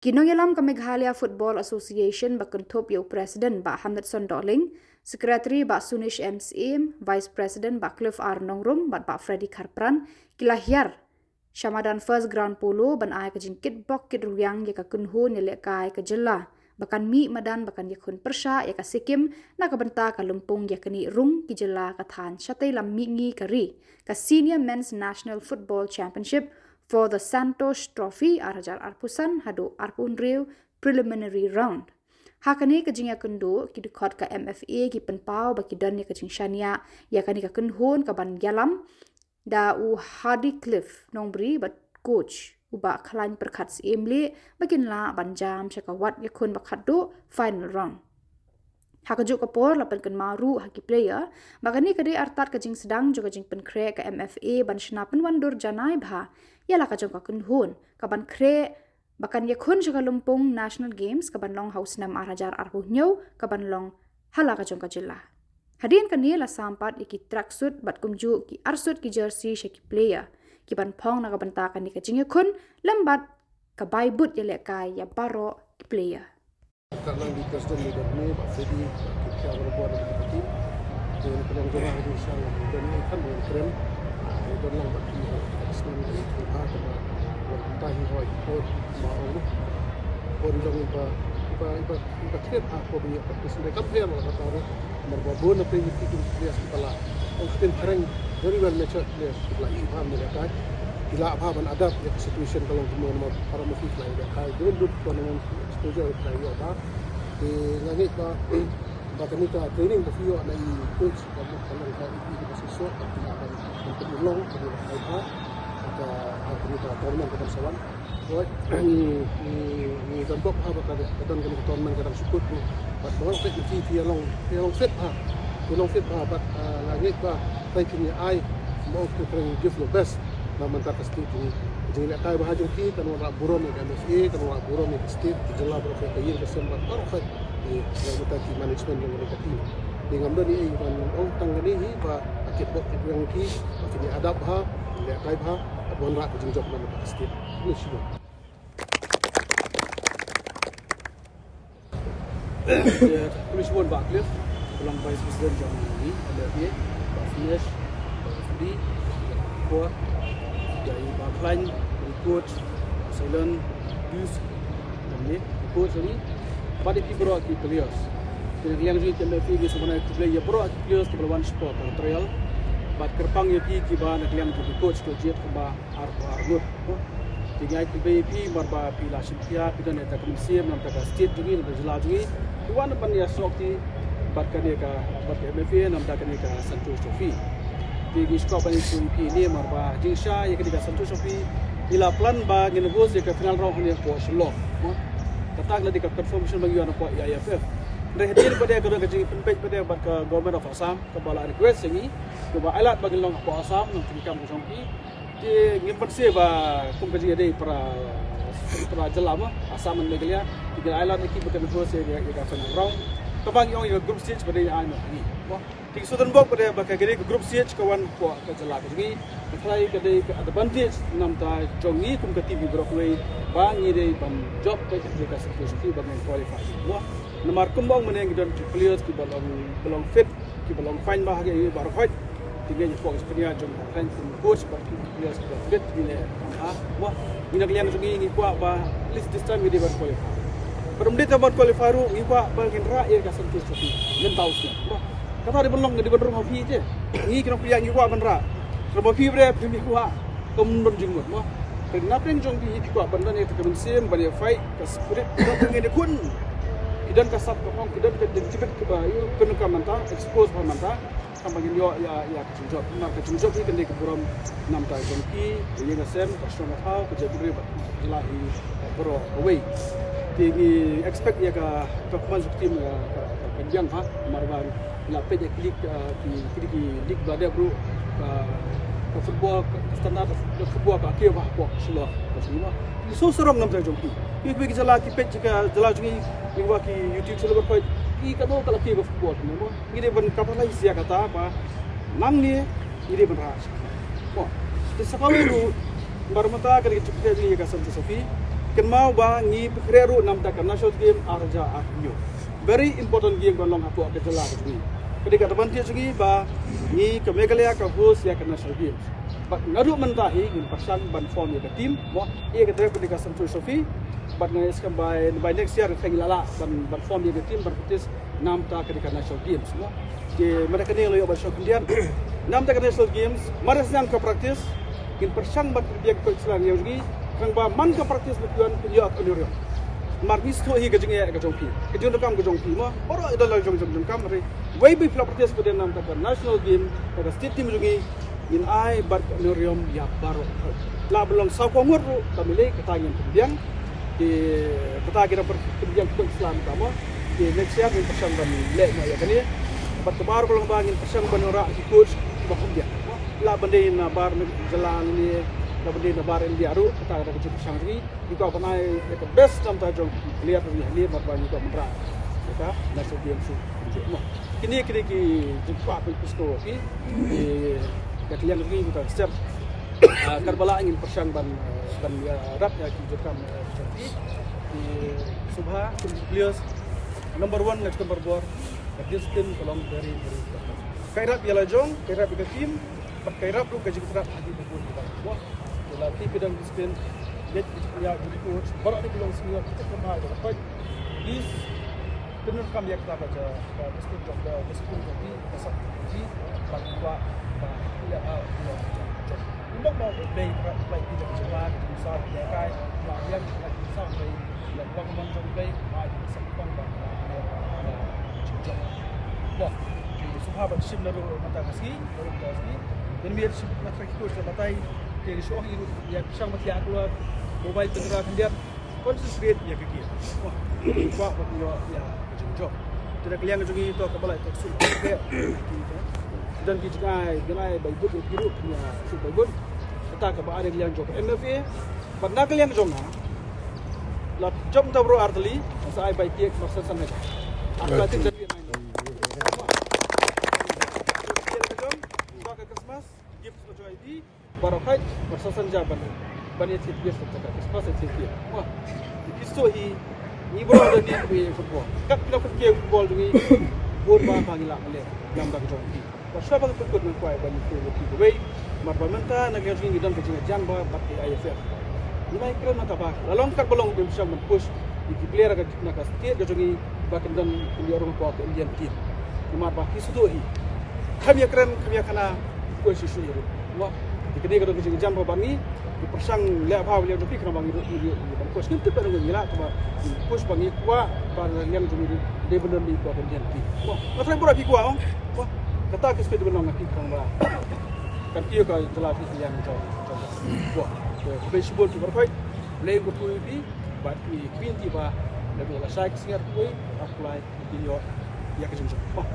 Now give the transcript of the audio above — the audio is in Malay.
Kinongelam ka Meghalaya Football Association bakuntop yau Presiden Ba Hamid Sondoling, Sekretari Ba Sunish MCM, Vice President Ba Cliff Arnongrum, Ba Freddy Karpran, kilahyar Shamadan First Ground Polo ban ai ka jingkit bok kit ruyang ya ka kunhu Jingialehkai ka Jylla, bakan mi madan bakan ya kun persya ya ka Sikkim na ka benta ka lumpung ya kani rung ki Jylla ka than shatay lam mi ngi kari ka Senior Men's National Football Championship for the Santosh Trophy arajar arpusan hado arpun rew preliminary round. Hakani ka jingya kundo ki dikot ka MFA ki penpau baki dan ya ka jingshania ya kani ka kunhun ka ban yalam da u Hardy Cliff nongbri bat coach uba khalan perkhat emle bakin la banjam chakawat ya kun bakhat do final round. Hakajuk kapor lapan kan maru haki player bagani kade artat kajing sedang juga jing pen kre ka MFA ban shnapen wandur janai bha yala ka jong ka kunhun ka ban kre bakan yakun jaga lumpung National Games ka ban long house nam arajar arhu nyau ka ban long hala ka jong ka Jylla. Hadian kan la sampat iki tracksuit bat kumju ki arsut ki jersey shaki player ki ban pong na ka bantakan ni ka jing yakun lambat ka baibut Jingialehkai ya Baroh ki player. Karena di Presiden leader ni Pak Freddy kita berbuat dengan hati dengan penanggungan ini insyaallah dan ini kan keren dan lang bagi Islam dari Tuhan kepada orang hoi ikut mau orang jong iba kira apa dia Presiden kampanye lah kata orang berbabun apa yang itu dia kepala orang keren very well matured players lagi paham Jingialehkai bila paham adab ya situation kalau semua para mufti lain Jingialehkai dia duduk dengan setuju dari apa di langit ba kami ka training ba fiyo na i-coach ba mo kanang ka i-siswa at pagtulong sa mga at kami ka tournament ka sawan so ni tambok ha ba kadon kami tournament ka sukut mo but mga fit ni long fit ha but langit ba taking your eye mo to give your best na mantak ka state ni Jingialehkai bahajong ki kan wala Burom ni MFA kan wala Burom ni state Jylla berapa kaya kesempat baru kan di kita di management yang mereka ti dengan beri kan orang tanggani hi ba akit bok yang ki kini adab ha Jingialehkai ha Wanrah jingjok nama state ni Shillong Commission Ba Cliff ulang Vice President Jong ni ada dia Ba Finish di Khubor dari backline ikut silent use dan ni ikut sini pada Khubor ki players jadi yang juga MFA sebenarnya player Baroh ki players ke lawan sport trial bat kerpang ya ki ban yang ki coach to jet ba argut tinggal ki BP marba pila simpia pidan eta komisir nam ta state juga nam Jylla juga tuan pan ya sokti bat kane ka bat MFA nam ta kane ka Santosh Trophy di skop ban itu ni marba jingsha ya ketika Santosh Trophy ila plan ba ngenegos ya ke final round ni ko Shillong kata la di confirmation bagi ana ko IFF rehadir pada ka jing penpej pada bat ka government of Assam ka bala request singi ke ba alat bagi long ko Assam nang tikam ko songki di ngimpan se ba kum kaji dei para Jylla ma Assam dan Meghalaya tiga alat iki bekan negos ya ka final round kabang yung group stage pada ano ni Ting Southern Bok pada bakai gede ke group stage kawan ko ke Jylla ke try gede ke advantage nam ta Jong ni kum ke TV Kawei bang ni dei ban job ke ka security bang qualify wah nomor kembang meneng dan players ki belum fit ki belum fine bah ke Baroh fight tiga ni fokus punya Jong kan coach bang players ki fit ni wah ina kalian Jong ni ko ba list this time dia ban qualify Perumdit dapat qualify ru iba bangin rakyat ka Santosh Trophy men tahu sih kata di belong di bandung hafi je ni kena piang iwa bandra sebab fi bre pimi kuha kemun jinggot mo kenapa yang jong di kuha bandar ni kemun sim bani fight ke spirit ke ngene kun idan ka sab ka idan ka jibet ke bayu kena ka manta expose pa manta kambangin yo ya kejunjok mar kejunjok ni kene ke Burom nam ta jongki ye ngasem ka strong hau ke jabri Jylla hi Baroh Kawei tinggi expect ya ka performance tim ka yang ha marban la pej klik ki lig bada bro ka football standard football ka ke ba ko Shillong semua so serong nam ta jongki ki ki Jylla ki pej ka Jylla jungi ki wa ki YouTube selalu berpoint ki ka do ka ki ka football mo ni de ban ka lai sia kata apa nam ni ini ban ras ko sekali lu baru mata ka ki chukte ni ka Santosh Trophy Bakan mau ba ngi kreru nam ta national game arja arnyo. Very important game ban long apu ke Jylla ni. Ketika terbanti segi ba ngi ke Meghalaya ka host ya ke national games. But ngadu mentahi ngin pasang ban form ya ke team mo ia ke drive ketika Samsung Sofi. But ngai skam by next year Jingialehkai ban form ya ke team berputus nam ta ketika national games mo. Di mereka ni lo ban show kemudian nam ta ke national games maras yang ke praktis ngin pasang ban dia ke Islam yang segi kang ba man ke praktis betuan yo ak onur. Margis tu hi gajeng ya gajong pi. Kejun rekam gajong pi mah. Baroh itu lah jong kam hari. Way be praktis pada nam ta national game pada state team jungi in ai bar onurium ya Baroh. La belong sau ko ngur tamile ketangin kemudian di kata kira kemudian ke Islam kamu di next year in pasang ban le ma ya kani. Bar kebar belong bangin pasang ban ora ikut bakumdia. La bende na bar Jylla ni dapat di bar India ru kita ada kecil pasang lagi juga pernah the best tam tajong lihat berbanyak juga menra kita national game su kini ki jumpa pisto ki kalian lagi kita step Karbala ingin pasang ban rap ya ki jukam di subha players number 1 next number 4 distance along very kairap Jylla Jong kairap ke team kairap lu ke jikra di betul kita latih bidang disiplin, get ya jadi coach. Baroh ni belum semua kita kembali dapat. This benar kami yang kita baca disiplin juga di pasal di bahwa ya untuk mau berbaik baik tidak cepat misal dia kai bagian misal baik yang bangun baik baik sempang wah sahabat sim naru mata kasi baru kasi dan biar mata coach matai dari show ini yang sang masih keluar mobile tengah dia concentrate ya kekir wah buat dia ya jujur tidak kalian juga itu kepala itu sudah dan kita genai baik itu biru ya super good kita ke ada yang jawab NFA pada kalian jawab lah jom tabro artli saya baik dia masa sana apa itu jadi Christmas gift to ID Baroh bersasan jaban banyak tips tentang Christmas itu wah itu ni Baroh ada di football kat kita pergi football ni bor ba pangila ale yang dak jong siapa tu ikut menguai banyak tu Kawei marpamenta nak yang sini dan kecil jamba bagi IFF ni mai kira mata ba lalong kat belong bisa mempush di player agak nak state gajongi bahkan dan di orang tua ke Indian team cuma ba kisu tu kami kena posisi itu wah dikini kalau kita jam bangi dipasang lep hau yang lebih kena bangi itu kos kita perlu ngelak cuma push bangi kuat pada yang jadi dia benar di kuat kemudian wah macam berapa pi kuat wah kata kes kita benar ngapi kan bah kan dia kalau jelas yang wah baseball tu berapa play go tu pi but ni quinty bah lebih lah saya singar tu apply video ya kerja wah